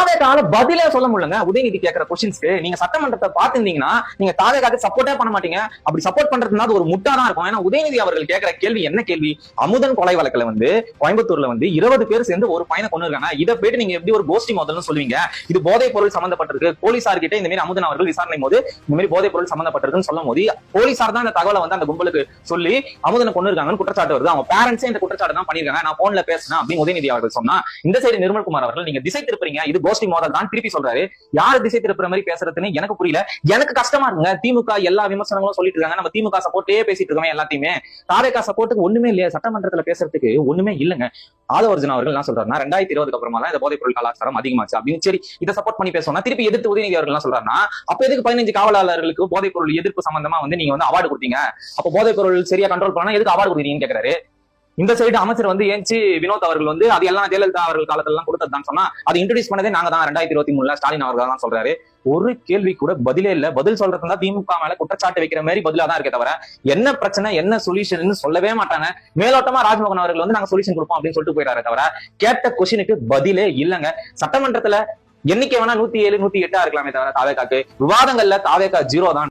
தாவேகால பதிலே சொல்ல முடியலங்க. உதயநிதி கேட்கிற கொஸ்டின்ஸ்க்கு நீங்க சட்டமன்றத்தை பாத்துருந்தீங்கன்னா நீங்க தாவேகாக்கு சப்போர்ட்டே பண்ண மாட்டீங்க. அப்படி சப்போர்ட் பண்றதுனா அது ஒரு முட்டா தான் இருக்கும். ஏன்னா உதயநிதி அவர்கள் கேட்கிற கேள்வி என்ன கேள்வி? அமுதன் கொலை வழக்குல கோயம்புத்தூர்ல 20 பேர் சேர்ந்து ஒரு பையனை கொண்டு இருக்காங்க. இதை போயிட்டு நீங்க எப்படி ஒரு கோஷ்டி மோதல்னு சொல்லுவீங்க? இது போதைப் பொருள் சம்பந்தப்பட்டிருக்கு. போலீசார் கிட்ட இந்த மாதிரி அமுதன் அவர்கள் விசாரணை போது இந்த மாதிரி போதைப் பொருள் சம்பந்தப்பட்டிருக்குன்னு சொல்லும் போது போலீசார் தான் இந்த தகவலை அந்த கும்பலுக்கு சொல்லி அமுதனை கொண்டு இருக்காங்கன்னு குற்றச்சாட்டு வருது. அவங்க பேரண்ட்ஸே இந்த குற்றச்சாட்டு தான் பண்ணிருக்காங்க. நான் போன்ல பேசினேன் அப்படின்னு உதயநிதி அவர்கள் சொன்னா, இந்த சைடு நிர்மல்குமார் அவர்கள் நீங்க திசை திருப்பீங்க, இது கோஷ்டி மோதல் தான் திருப்பி சொல்றாரு. யாரு திசை திருப்புற மாதிரி பேசுறதுன்னு எனக்கு புரியல. எனக்கு கஷ்டமா இருக்குங்க. திமுக எல்லா விமர்சனங்களும் சொல்லிட்டு இருக்காங்க. நம்ம திமுக சப்போர்ட்டே பேசிட்டு இருக்கோம் எல்லாத்தையுமே. தாவேகா சப்போர்ட்டுக்கு ஒண்ணுமே இல்லையா? சட்டமன்றத்துல பேசுறதுக்கு ஒண்ணுமே இல்லங்க. ஆதவர்ஜுன் அவர்கள் என்ன சொல்றாருன்னா 2020 அப்புறமா தான் இந்த போதைப் பொருள் கலாச்சாரம் அதிகமாச்சு அப்படின்னு. சரி, இதை சப்போர்ட் பண்ணி பேசணும். திருப்பி எதிர்த்து உதயநிதி அவர்கள் என்ன சொல்றாருன்னா, அப்ப எதுக்கு 15 காவலாளர்களுக்கு போதைப் பொருள் எதிர்ப்பு சம்பந்தமா நீங்க அவார்டு கொடுத்தீங்க? அப்ப போதைப் பொருள் சரியா கண்ட்ரோல் பண்ணா எதுக்கு அவார்டு கொடுத்தீங்கன்னு கேக்குறாரு. இந்த சைடு அமைச்சர் ஏன்ச்சு வினோத் அவர்கள் அது எல்லாம் ஜெயலலிதா அவர்கள் காலத்துல எல்லாம் கொடுத்ததுதான் சொன்னா, அது இன்ட்ரோடியூஸ் பண்ணதே நாங்க தான் 2023 ஸ்டாலின் அவர்கள் தான் சொல்றாரு. ஒரு கேள்வி கூட பதிலே இல்ல. பதில் சொல்றதுனா திமுக மேல குற்றச்சாட்டு வைக்கிற மாதிரி பதிலா தான் இருக்கே தவிர என்ன பிரச்சனை என்ன சொல்யூஷன் சொல்லவே மாட்டாங்க. மேலோட்டமா ராஜ்மோகன் அவர்கள் நாங்க சொல்யூஷன் கொடுப்போம் அப்படின்னு சொல்லிட்டு போயிடாரு தவிர கேட்ட கொஸ்டினுக்கு பதிலே இல்லங்க. சட்டமன்றத்துல எண்ணிக்கை வேணா 107, 108 இருக்கலாமே தவிர தாவேகாக்கு விவாதங்கள்ல தாவேகா 0 தான்.